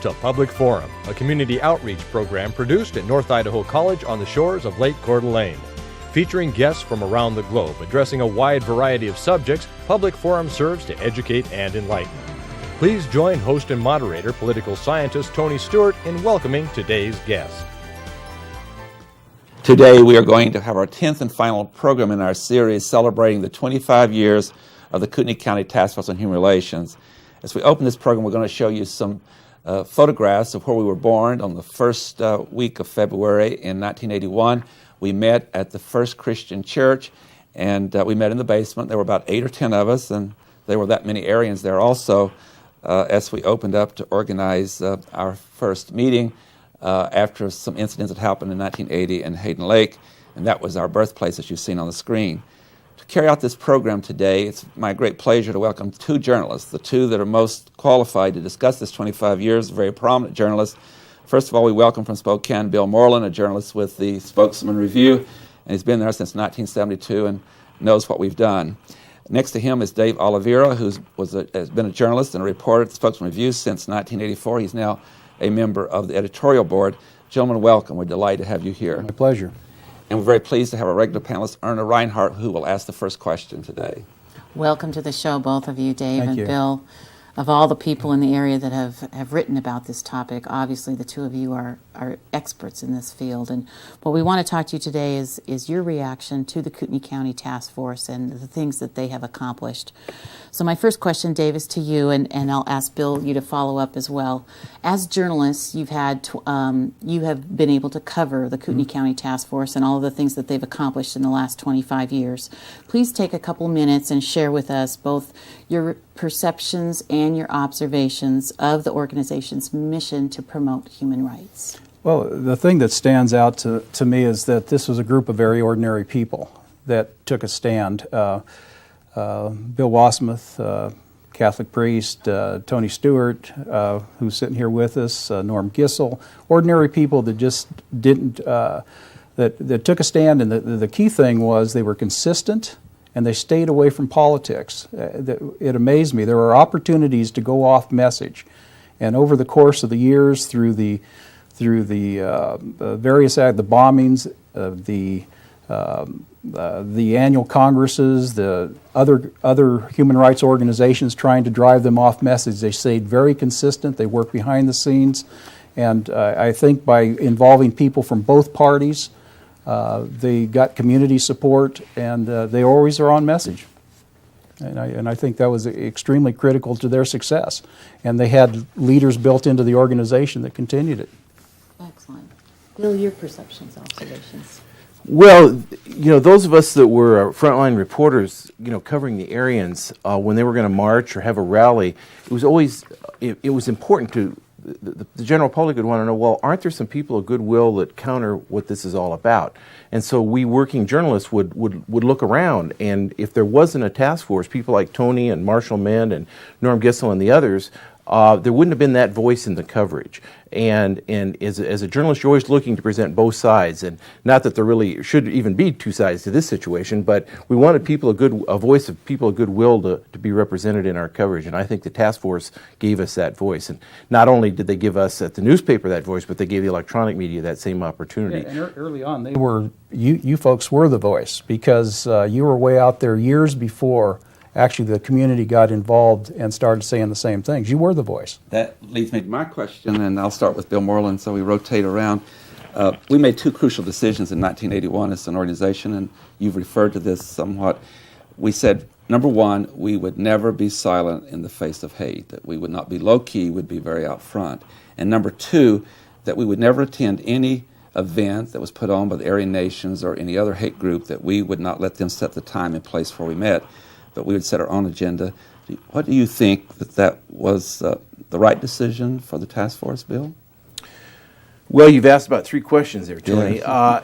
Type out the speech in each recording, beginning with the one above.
to Public Forum, a community outreach program produced at North Idaho College on the shores of Lake Coeur d'Alene. Featuring guests from around the globe addressing a wide variety of subjects, Public Forum serves to educate and enlighten. Please join host and moderator, political scientist Tony Stewart, in welcoming today's guest. Today we are going to have our 10th and final program in our series celebrating the 25 years of the Kootenai County Task Force on Human Relations. As we open this program, we're going to show you some photographs of where we were born. On the first week of February in 1981, we met at the First Christian Church, and we met in the basement. There were about 8 or 10 of us, and there were that many Aryans there also as we opened up to organize our first meeting after some incidents that happened in 1980 in Hayden Lake, and that was our birthplace, as you've seen on the screen. To carry out this program today, it's my great pleasure to welcome 2 journalists, the 2 that are most qualified to discuss this 25 years, very prominent journalists. First of all, we welcome from Spokane Bill Moreland, a journalist with the Spokesman Review, and he's been there since 1972 and knows what we've done. Next to him is Dave Oliveira, who has been a journalist and a reporter at the Spokesman Review since 1984. He's now a member of the editorial board. Gentlemen, welcome. We're delighted to have you here. My pleasure. And we're very pleased to have our regular panelist, Erna Reinhardt, who will ask the first question today. Welcome to the show, both of you, Dave Thank and you. Bill. Of all the people in the area that have written about this topic, obviously the 2 of you are experts in this field. And what we want to talk to you today is your reaction to the Kootenai County Task Force and the things that they have accomplished. So my first question, Dave, is to you, and I'll ask Bill you to follow up as well. As journalists, you have been able to cover the Kootenai County Task Force and all of the things that they've accomplished in the last 25 years. Please take a couple minutes and share with us both your perceptions and your observations of the organization's mission to promote human rights. Well, the thing that stands out to me is that this was a group of very ordinary people that took a stand. Bill Wasmuth, Catholic priest, Tony Stewart, who's sitting here with us, Norm Gissel, ordinary people that just didn't, that took a stand, and the key thing was they were consistent and they stayed away from politics. It amazed me. There were opportunities to go off message, and over the course of the years, through the various the bombings, the annual congresses, the other human rights organizations trying to drive them off message, they stayed very consistent. They worked behind the scenes, and I think by involving people from both parties, they got community support, and they always are on message. And I think that was extremely critical to their success. And they had leaders built into the organization that continued it. Excellent. Bill, your perceptions, observations. Well, those of us that were frontline reporters, covering the Aryans, when they were going to march or have a rally, it was always, it was important to, the general public would want to know, well, aren't there some people of goodwill that counter what this is all about? And so we working journalists would look around, and if there wasn't a task force, people like Tony and Marshall Mend and Norm Gissel and the others, there wouldn't have been that voice in the coverage. And as a journalist, you're always looking to present both sides, and not that there really should even be 2 sides to this situation, but we wanted a voice of people of goodwill to be represented in our coverage, and I think the task force gave us that voice. And not only did they give us at the newspaper that voice, but they gave the electronic media that same opportunity. Yeah, and early on, you folks were the voice, because you were way out there years before actually the community got involved and started saying the same things. You were the voice. That leads me to my question, and I'll start with Bill Moreland, so we rotate around. We made 2 crucial decisions in 1981 as an organization, and you've referred to this somewhat. We said, number 1, we would never be silent in the face of hate, that we would not be low-key, we'd be very out front. And number 2, that we would never attend any event that was put on by the Aryan Nations or any other hate group, that we would not let them set the time and place where we met, but we would set our own agenda. What do you think that was the right decision for the task force, Bill? Well, you've asked about 3 questions there, Tony. Yeah.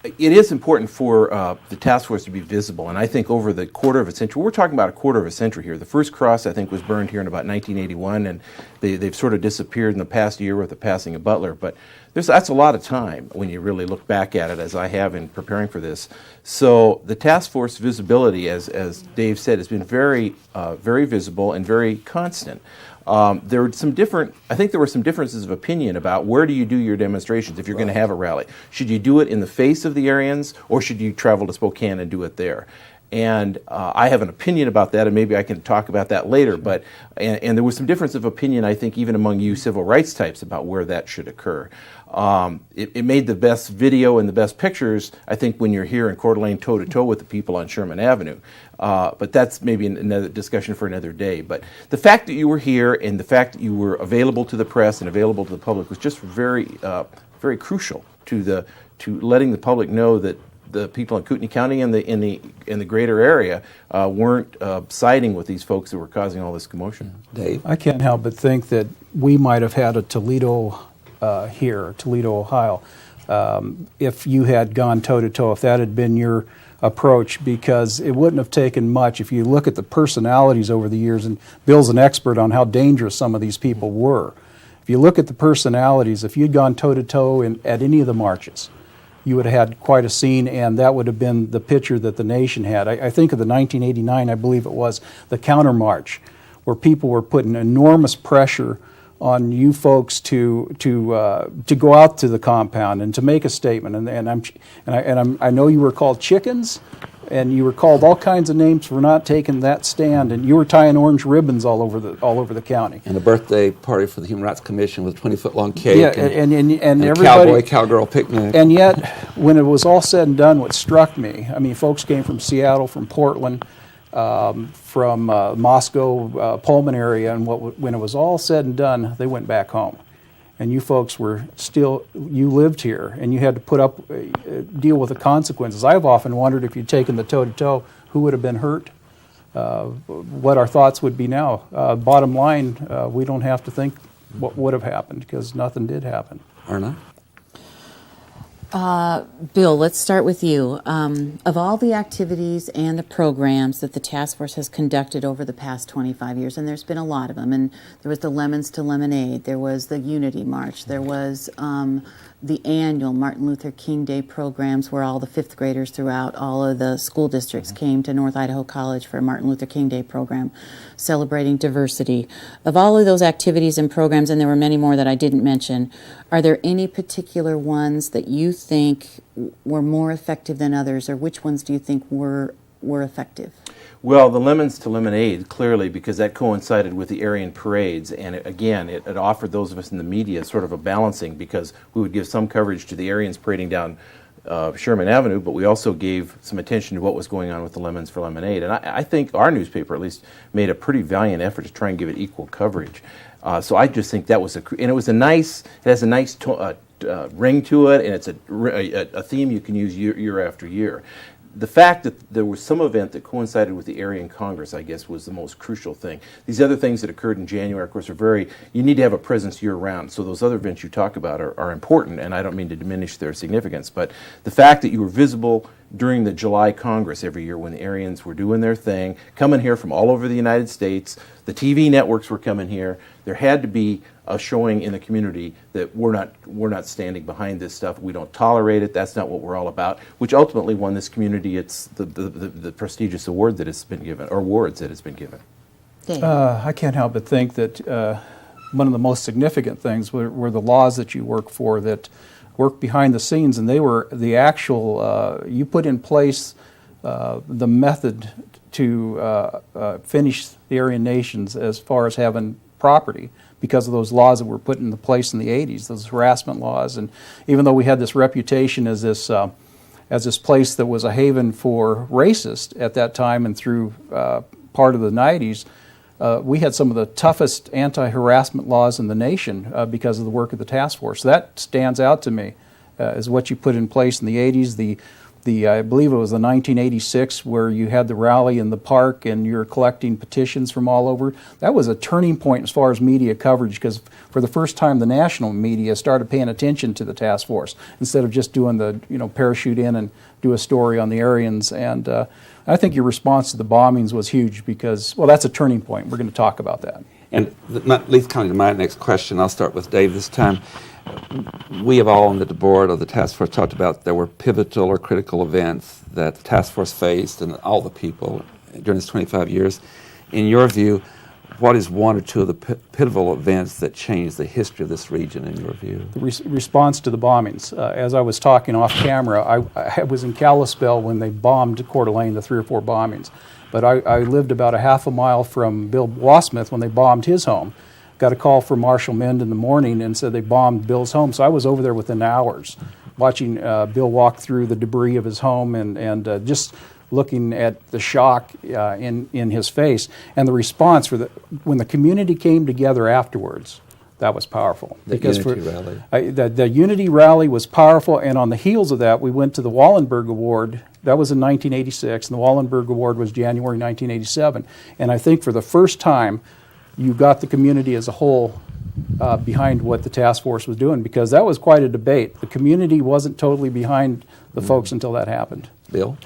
It is important for the task force to be visible, and I think over the quarter of a century, we're talking about a quarter of a century here. The first cross, I think, was burned here in about 1981, and they've sort of disappeared in the past year with the passing of Butler, but that's a lot of time when you really look back at it, as I have in preparing for this. So the task force visibility, as Dave said, has been very, very visible and very constant. There were some different. I think there were some differences of opinion about where do you do your demonstrations if you're going to have a rally. Should you do it in the face of the Aryans, or should you travel to Spokane and do it there? And I have an opinion about that, and maybe I can talk about that later. But and there was some difference of opinion, I think, even among you civil rights types about where that should occur. It made the best video and the best pictures, I think, when you're here in Coeur d'Alene toe-to-toe with the people on Sherman Avenue. But that's maybe another discussion for another day. But the fact that you were here and the fact that you were available to the press and available to the public was just very, very crucial to letting the public know that the people in Kootenai County and in the greater area weren't siding with these folks that were causing all this commotion. Dave? I can't help but think that we might have had a Toledo Toledo, Ohio, if you had gone toe-to-toe, if that had been your approach, because it wouldn't have taken much. If you look at the personalities over the years, and Bill's an expert on how dangerous some of these people were. If you look at the personalities, if you'd gone toe-to-toe at any of the marches, you would have had quite a scene, and that would have been the picture that the nation had. I think of the 1989, I believe it was, the counter march, where people were putting enormous pressure on you folks to go out to the compound and to make a statement. I know you were called chickens, and you were called all kinds of names for not taking that stand, and you were tying orange ribbons all over the county. And the birthday party for the Human Rights Commission with a 20-foot-long cake. Yeah, and cowboy, everybody, cowgirl picnic. And yet, when it was all said and done, what struck me, I mean, folks came from Seattle, from Portland, from Moscow, Pullman area, and when it was all said and done, they went back home. And you folks were still, you lived here, and you had to put up, deal with the consequences. I've often wondered if you'd taken the toe-to-toe, who would have been hurt, what our thoughts would be now. Bottom line, we don't have to think what would have happened, because nothing did happen. Erna? Bill, let's start with you. Of all the activities and the programs that the task force has conducted over the past 25 years, and there's been a lot of them, and there was the Lemons to Lemonade, there was the Unity March, there was the annual Martin Luther King Day programs where all the fifth graders throughout all of the school districts came to North Idaho College for a Martin Luther King Day program celebrating diversity. Of all of those activities and programs, and there were many more that I didn't mention, are there any particular ones that you think were more effective than others, or which ones do you think were effective? Well, the Lemons to Lemonade, clearly, because that coincided with the Aryan parades, and it offered those of us in the media sort of a balancing, because we would give some coverage to the Aryans parading down Sherman Avenue, but we also gave some attention to what was going on with the Lemons for Lemonade. And I think our newspaper, at least, made a pretty valiant effort to try and give it equal coverage. So I just think that was and it has a nice ring to it, and it's a theme you can use year after year. The fact that there was some event that coincided with the Aryan Congress, I guess, was the most crucial thing. These other things that occurred in January, of course, you need to have a presence year-round. So those other events you talk about are important, and I don't mean to diminish their significance. But the fact that you were visible during the July Congress every year when the Aryans were doing their thing, coming here from all over the United States, the TV networks were coming here, there had to be a showing in the community that we're not standing behind this stuff. We don't tolerate it. That's not what we're all about. Which ultimately won this community the prestigious award that has been given, or awards that has been given. I can't help but think that one of the most significant things were the laws that you work for that work behind the scenes, and they were the actual. You put in place the method to finish the Aryan nations as far as having property, because of those laws that were put into place in the 80s, those harassment laws. And even though we had this reputation as this place that was a haven for racists at that time and through part of the 90s, we had some of the toughest anti-harassment laws in the nation because of the work of the task force. That stands out to me as what you put in place in the 80s. I believe it was the 1986 where you had the rally in the park and you're collecting petitions from all over. That was a turning point as far as media coverage, because for the first time the national media started paying attention to the task force instead of just doing the parachute in and do a story on the Aryans. And I think your response to the bombings was huge because, well, that's a turning point. We're going to talk about that. And that leads kind of to my next question. I'll start with Dave this time. We have all on the board of the task force talked about there were pivotal or critical events that the task force faced and all the people during this 25 years. In your view, what is one or two of the pivotal events that changed the history of this region in your view? The response to the bombings. As I was talking off camera, I was in Kalispell when they bombed Coeur d'Alene, the 3 or 4 bombings. But I lived about a half a mile from Bill Wasmuth when they bombed his home. Got a call from Marshall Mend in the morning and said they bombed Bill's home. So I was over there within hours watching Bill walk through the debris of his home and just looking at the shock in his face. And the response when the community came together afterwards, that was powerful. The Unity Rally. The Unity Rally was powerful, and on the heels of that, we went to the Wallenberg Award. That was in 1986, and the Wallenberg Award was January 1987. And I think for the first time, you got the community as a whole behind what the task force was doing, because that was quite a debate. The community wasn't totally behind the folks until that happened. Bill?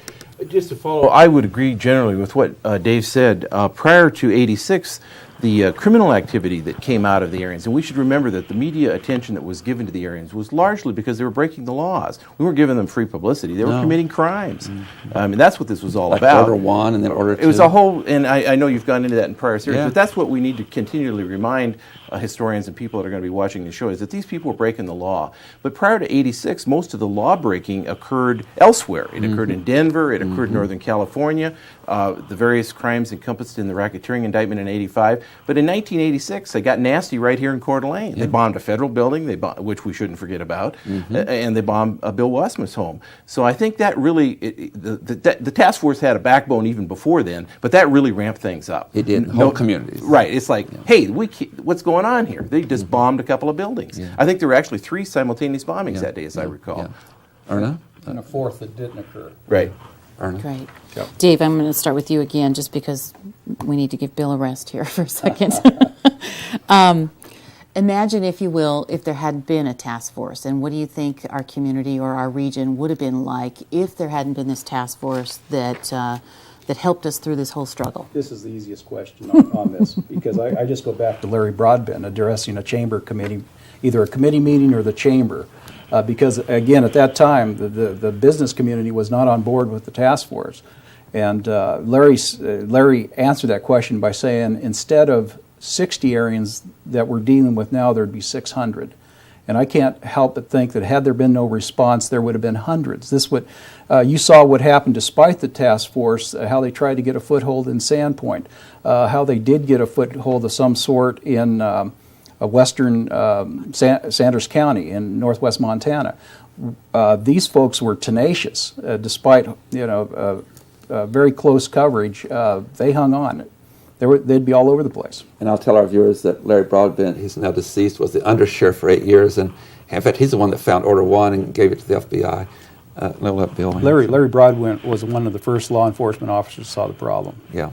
Just to follow, I would agree generally with what Dave said. Prior to '86, the criminal activity that came out of the Aryans, and we should remember that the media attention that was given to the Aryans was largely because they were breaking the laws. We weren't giving them free publicity. They were committing crimes. I mean, that's what this was all about. Order 1 and then Order 2. It was a whole, and I know you've gone into that in prior series, Yeah. but that's what we need to continually remind historians and people that are going to be watching the show, is that these people were breaking the law. But prior to '86, most of the law breaking occurred elsewhere. It occurred in Denver, it occurred in Northern California, the various crimes encompassed in the racketeering indictment in '85. But in 1986, they got nasty right here in Coeur d'Alene. They bombed a federal building, which we shouldn't forget about, and they bombed Bill Wasmuth's home. So I think that really, the task force had a backbone even before then, but that really ramped things up. It did. Whole communities. Right. It's like, hey, what's going on here? They just bombed a couple of buildings. Yeah. I think there were actually 3 simultaneous bombings that day, as I recall. Yeah. Erna? And a 4th that didn't occur. Right. Erna? Great. Yep. Dave, I'm going to start with you again just because we need to give Bill a rest here for a second. Imagine, if you will, if there hadn't been a task force, and what do you think our community or our region would have been like if there hadn't been this task force that helped us through this whole struggle? This is the easiest question on this, because I just go back to Larry Broadbent addressing a chamber committee, either a committee meeting or the chamber, because again, at that time, the business community was not on board with the task force. And Larry answered that question by saying, instead of 60 Aryans that we're dealing with now, there'd be 600. And I can't help but think that had there been no response, there would have been hundreds. You saw what happened despite the task force, how they tried to get a foothold in Sandpoint, how they did get a foothold of some sort in western Sanders County in northwest Montana. These folks were tenacious, despite very close coverage. They hung on. They'd be all over the place. And I'll tell our viewers that Larry Broadbent, he's now deceased, was the undersheriff for 8 years, and in fact, he's the one that found Order 1 and gave it to the FBI. Let Bill. Larry Broadbent was one of the first law enforcement officers who saw the problem. Yeah.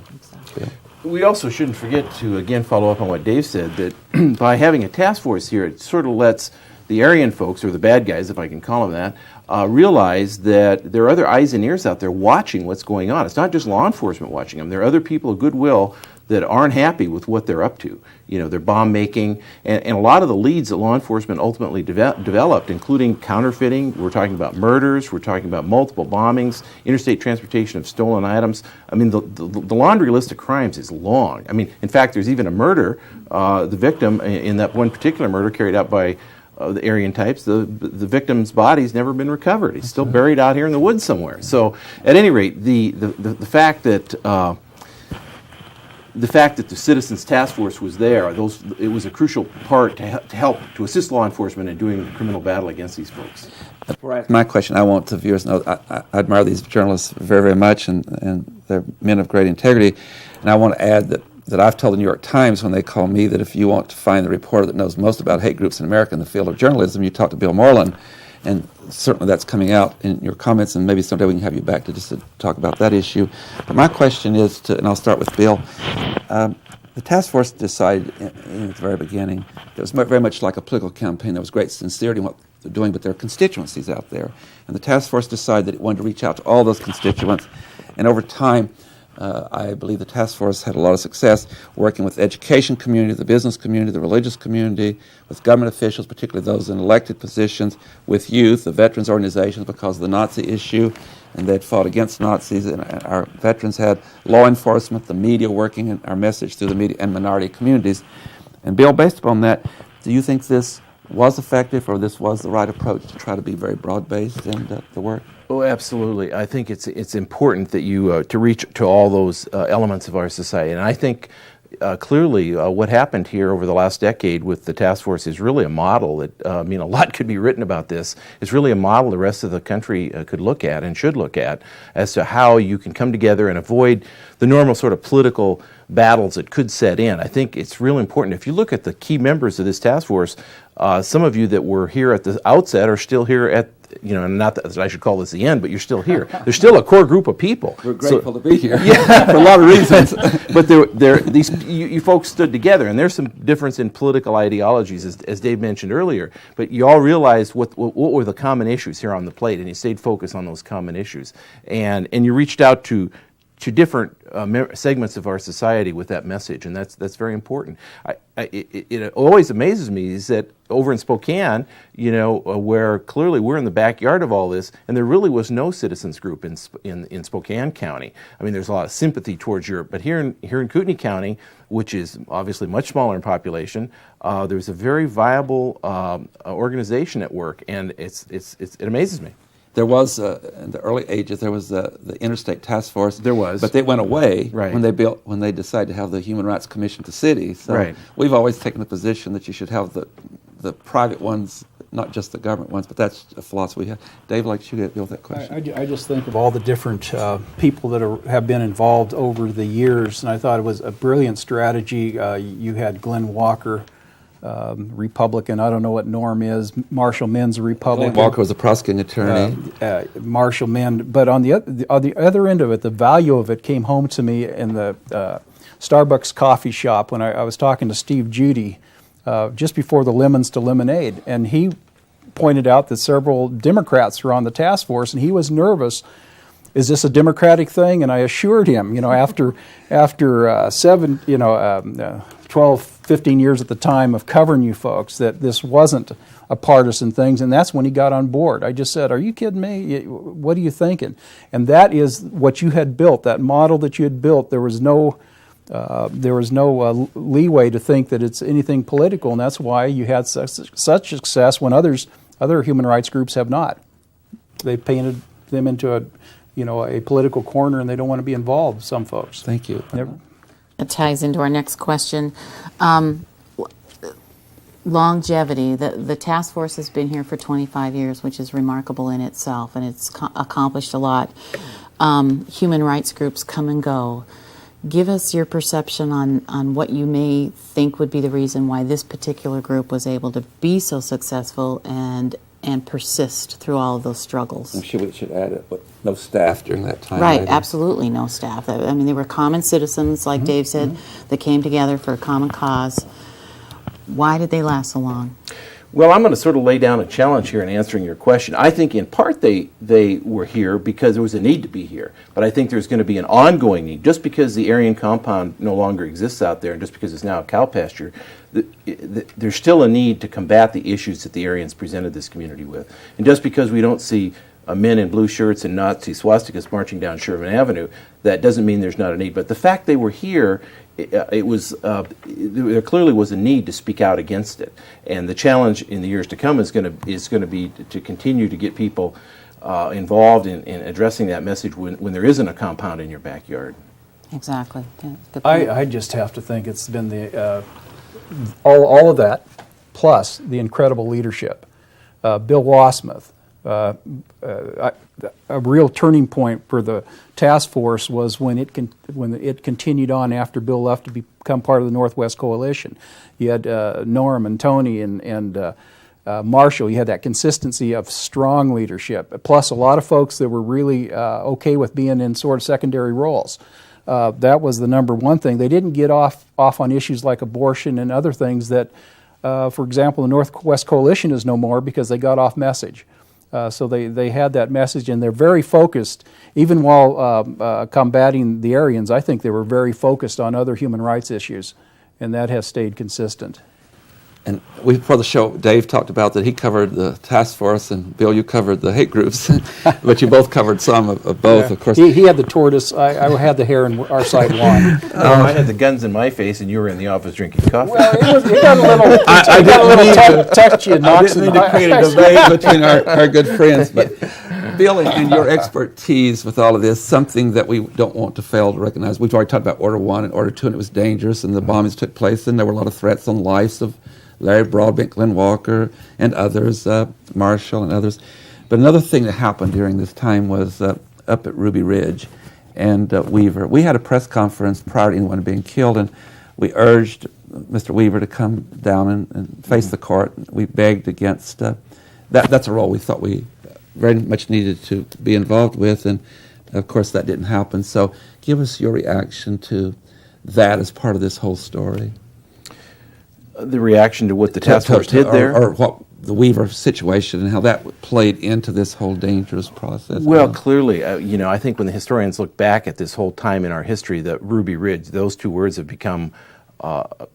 Bill. We also shouldn't forget to, again, follow up on what Dave said, that by having a task force here, it sort of lets the Aryan folks, or the bad guys, if I can call them that, realize that there are other eyes and ears out there watching what's going on. It's not just law enforcement watching them. There are other people of goodwill that aren't happy with what they're up to. They're bomb making, and a lot of the leads that law enforcement ultimately developed, including counterfeiting. We're talking about murders. We're talking about multiple bombings, interstate transportation of stolen items. I mean, the laundry list of crimes is long. I mean, in fact, there's even a murder. The victim in that one particular murder carried out by the Aryan types, the victim's body's never been recovered. He's still buried out here in the woods somewhere. So, at any rate, the fact that the Citizens Task Force was there, it was a crucial part to assist law enforcement in doing the criminal battle against these folks. Before I ask my question, I want the viewers to know I admire these journalists very, very much, and they're men of great integrity. And I want to add that I've told the New York Times when they call me that if you want to find the reporter that knows most about hate groups in America in the field of journalism, you talk to Bill Moreland. And certainly that's coming out in your comments, and maybe someday we can have you back to talk about that issue. But my question is, and I'll start with Bill, the task force decided in the very beginning that it was very much like a political campaign. There was great sincerity in what they're doing, but there are constituencies out there. And the task force decided that it wanted to reach out to all those constituents. And over time, I believe the task force had a lot of success working with the education community, the business community, the religious community, with government officials, particularly those in elected positions, with youth, the veterans organizations because of the Nazi issue, and they'd fought against Nazis, and our veterans had law enforcement, the media working, and our message through the media and minority communities. And Bill, based upon that, do you think this was effective, or this was the right approach to try to be very broad-based in the work? Oh, absolutely. I think it's important that you to reach to all those elements of our society, and I think clearly what happened here over the last decade with the task force is really a model that a lot could be written about this. It's really a model the rest of the country could look at and should look at as to how you can come together and avoid the normal sort of political battles that could set in. I think it's really important. If you look at the key members of this task force, some of you that were here at the outset are still here at, not that I should call this the end, but you're still here. There's still a core group of people. We're grateful to be here for a lot of reasons. But you folks stood together, and there's some difference in political ideologies, as Dave mentioned earlier. But you all realized what were the common issues here on the plate, and you stayed focused on those common issues. And you reached out to different segments of our society with that message, and that's very important. It always amazes me is that over in Spokane, where clearly we're in the backyard of all this, and there really was no citizens group in Spokane County. I mean, there's a lot of sympathy towards Europe, but here in Kootenai County, which is obviously much smaller in population, there's a very viable organization at work, and it amazes me. There was, in the early ages, there was the Interstate Task Force. There was. But they went away Right. when they decided to have the Human Rights Commission to cities. So Right. we've always taken the position that you should have the private ones, not just the government ones, but that's a philosophy we have. Dave, I'd like you to deal with that question. I just think of all the different people that have been involved over the years, and I thought it was a brilliant strategy. You had Glenn Walker, Republican. I don't know what Norm is. Marshall Minn's a Republican. Glenn Walker was a prosecuting attorney. Marshall Minn. But on the other end of it, the value of it came home to me in the Starbucks coffee shop when I was talking to Steve Judy just before the Lemons to Lemonade, and he pointed out that several Democrats were on the task force, and he was nervous. Is this a Democratic thing? And I assured him, after 12, 15 years at the time of covering you folks, that this wasn't a partisan thing, and that's when he got on board. I just said, are you kidding me? What are you thinking? And that is what you had built, that model that you had built. There was no leeway to think that it's anything political, and that's why you had such success when other human rights groups have not. They painted them into a political corner, and they don't want to be involved, some folks. Thank you. It ties into our next question. Longevity. The task force has been here for 25 years, which is remarkable in itself, and it's accomplished a lot. Human rights groups come and go. Give us your perception on what you may think would be the reason why this particular group was able to be so successful and persist through all of those struggles. I'm sure we should add it, but no staff during that time. Right, maybe. absolutely no staff. I mean, they were common citizens, like Dave said, that came together for a common cause. Why did they last so long? Well, I'm going to sort of lay down a challenge here in answering your question. I think in part they were here because there was a need to be here, but I think there's going to be an ongoing need. Just because the Aryan compound no longer exists out there, and just because it's now a cow pasture, there's still a need to combat the issues that the Aryans presented this community with. And just because we don't see men in blue shirts and Nazi swastikas marching down Sherman Avenue, that doesn't mean there's not a need. But the fact they were here, there clearly was a need to speak out against it. And the challenge in the years to come is going to be to continue to get people involved in addressing that message when there isn't a compound in your backyard. Exactly. Yeah, good point. I just have to think it's been the all of that, plus the incredible leadership. Bill Wasmuth. A real turning point for the task force was when it continued on after Bill left to become part of the Northwest Coalition. You had Norm and Tony and Marshall. You had that consistency of strong leadership, plus a lot of folks that were really okay with being in sort of secondary roles. That was the number one thing. They didn't get off on issues like abortion and other things that, for example, the Northwest Coalition is no more because they got off message. So they had that message, and they're very focused. Even while combating the Aryans, I think they were very focused on other human rights issues, and that has stayed consistent. And before the show, Dave talked about that he covered the task force, and Bill, you covered the hate groups, but you both covered some of both, of course. He had the tortoise. I had the hair, and our side won. I had the guns in my face, and you were in the office drinking coffee. Well, it got a little touchy and knocks. I didn't mean to create a debate between our good friends, but Bill, and your expertise with all of this, something that we don't want to fail to recognize. We've already talked about Order 1 and Order 2, and it was dangerous, and the bombings took place, and there were a lot of threats on the lives of Larry Broadbent, Glenn Walker, and others, Marshall and others. But another thing that happened during this time was up at Ruby Ridge and Weaver. We had a press conference prior to anyone being killed, and we urged Mr. Weaver to come down and face the court. We begged against that. That's a role we thought we very much needed to be involved with, and of course that didn't happen. So give us your reaction to that as part of this whole story. The reaction to what the task force did there? Or what the Weaver situation and how that played into this whole dangerous process. Well, clearly, I think when the historians look back at this whole time in our history, that Ruby Ridge, those two words have become a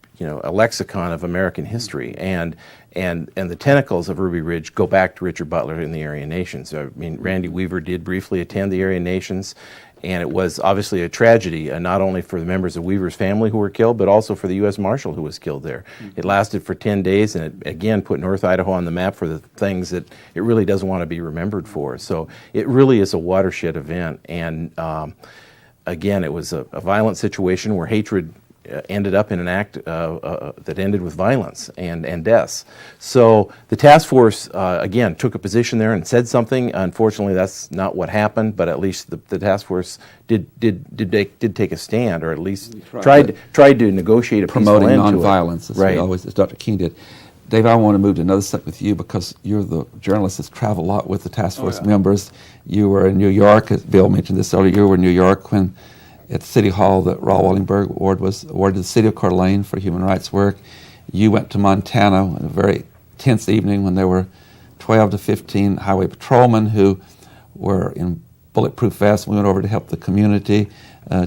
lexicon of American history, and the tentacles of Ruby Ridge go back to Richard Butler and the Aryan Nations. I mean, Randy Weaver did briefly attend the Aryan Nations, and it was obviously a tragedy, not only for the members of Weaver's family who were killed, but also for the U.S. Marshal who was killed there. Mm-hmm. It lasted for 10 days, and it again put North Idaho on the map for the things that it really doesn't want to be remembered for. So it really is a watershed event, and again, it was a violent situation where hatred ended up in an act that ended with violence and deaths. So the task force, again, took a position there and said something. Unfortunately, that's not what happened, but at least the task force did take a stand, or at least tried to negotiate a peaceful end to it. Promoting nonviolence, as Dr. King did. Dave, I want to move to another step with you, because you're the journalist that's traveled a lot with the task force members. You were in New York, as Bill mentioned this earlier. You were in New York when at City Hall, the Raul Wallingberg Award was awarded to the City of Coeur d'Alene for human rights work. You went to Montana on a very tense evening when there were 12 to 15 highway patrolmen who were in bulletproof vests. We went over to help the community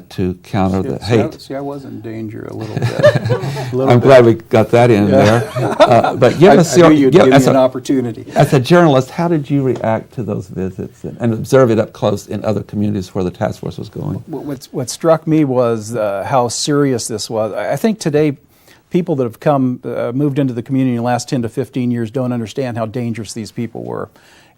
to counter the hate. See, I was in danger a little bit. I'm glad we got that in there. But give us I knew you'd give me an opportunity. As a journalist, how did you react to those visits and observe it up close in other communities where the task force was going? What struck me was how serious this was. I think today people that have moved into the community in the last 10 to 15 years don't understand how dangerous these people were.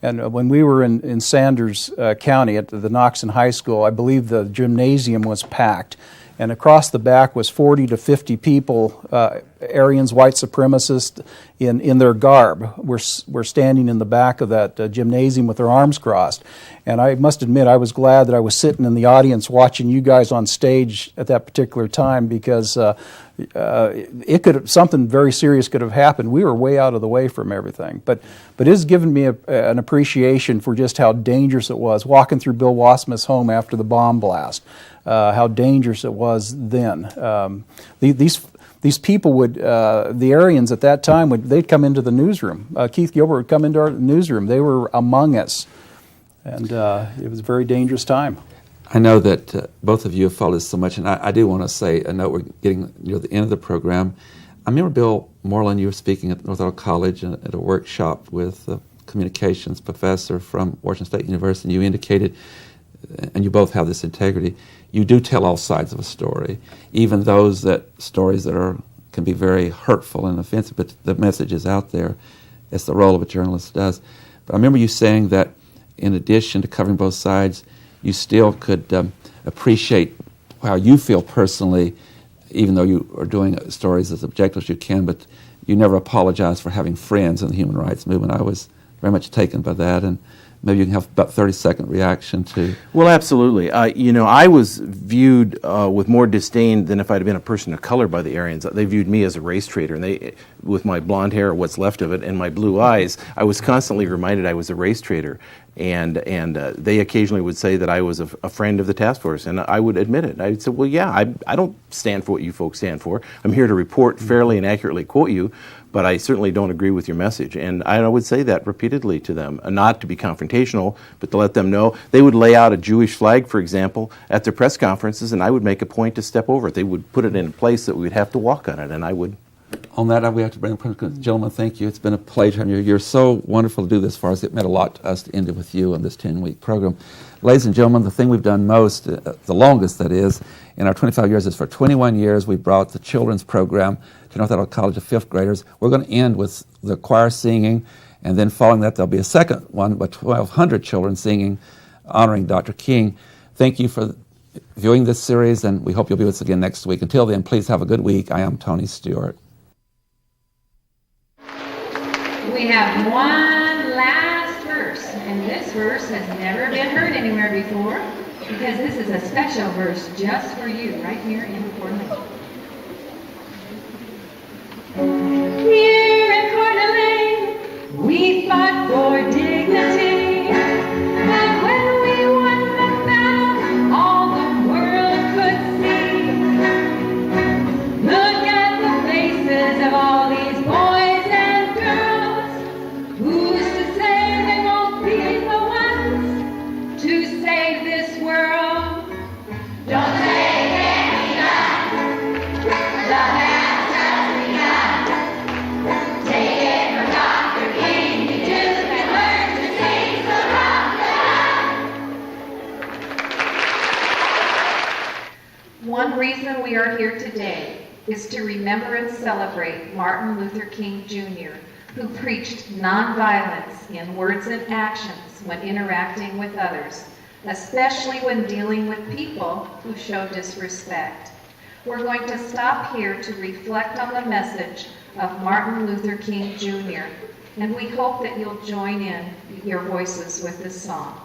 And when we were in Sanders County at the Knoxon High School, I believe the gymnasium was packed. And across the back was 40 to 50 people, Aryans, white supremacists, in their garb. Were standing in the back of that gymnasium with their arms crossed. And I must admit, I was glad that I was sitting in the audience watching you guys on stage at that particular time, because something very serious could have happened. We were way out of the way from everything. But it has given me an appreciation for just how dangerous it was walking through Bill Wasmuth's home after the bomb blast. How dangerous it was then. These people would, the Aryans at that time, they'd come into the newsroom. Keith Gilbert would come into our newsroom. They were among us. And it was a very dangerous time. I know that both of you have followed this so much, and I do want to say, I know we're getting near the end of the program. I remember, Bill Moreland, you were speaking at North Idaho College at a workshop with a communications professor from Washington State University, and you indicated, and you both have this integrity, you do tell all sides of a story, even stories that can be very hurtful and offensive, but the message is out there. It's the role of a journalist does. But I remember you saying that in addition to covering both sides, you still could appreciate how you feel personally, even though you are doing stories as objective as you can, but you never apologize for having friends in the human rights movement. I was very much taken by that, and maybe you can have about 30-second reaction to... Well, absolutely. I was viewed with more disdain than if I'd been a person of color by the Aryans. They viewed me as a race traitor, and with my blonde hair, or what's left of it, and my blue eyes, I was constantly reminded I was a race traitor. And they occasionally would say that I was a friend of the task force, and I would admit it. I'd say, well, yeah, I don't stand for what you folks stand for. I'm here to report fairly and accurately quote you, but I certainly don't agree with your message. And I would say that repeatedly to them, not to be confrontational, but to let them know. They would lay out a Jewish flag, for example, at their press conferences, and I would make a point to step over it. They would put it in a place that we would have to walk on it, and I would On that, we have to bring gentlemen, thank you. It's been a pleasure. You're so wonderful to do this for us. It meant a lot to us to end it with you on this 10-week program. Ladies and gentlemen, the thing we've done most, the longest that is, in our 25 years is for 21 years we brought the children's program to North Idaho College of 5th graders. We're going to end with the choir singing, and then following that there'll be a second one with 1,200 children singing, honoring Dr. King. Thank you for viewing this series, and we hope you'll be with us again next week. Until then, please have a good week. I am Tony Stewart. We have one last verse, and this verse has never been heard anywhere before because this is a special verse just for you right here in Coeur d'Alene. Here in Coeur d'Alene, we fought for dignity, and when we won the battle, all the world could see. Look at the faces of all these boys and girls. Who's to say they won't be the ones to save this world? Don't take any gun. The man's just begun. Take it from Dr. King. You just can learn to sing so rock. One reason we are here today is to remember and celebrate Martin Luther King Jr., who preached nonviolence in words and actions when interacting with others, especially when dealing with people who show disrespect. We're going to stop here to reflect on the message of Martin Luther King Jr., and we hope that you'll join in your voices with this song.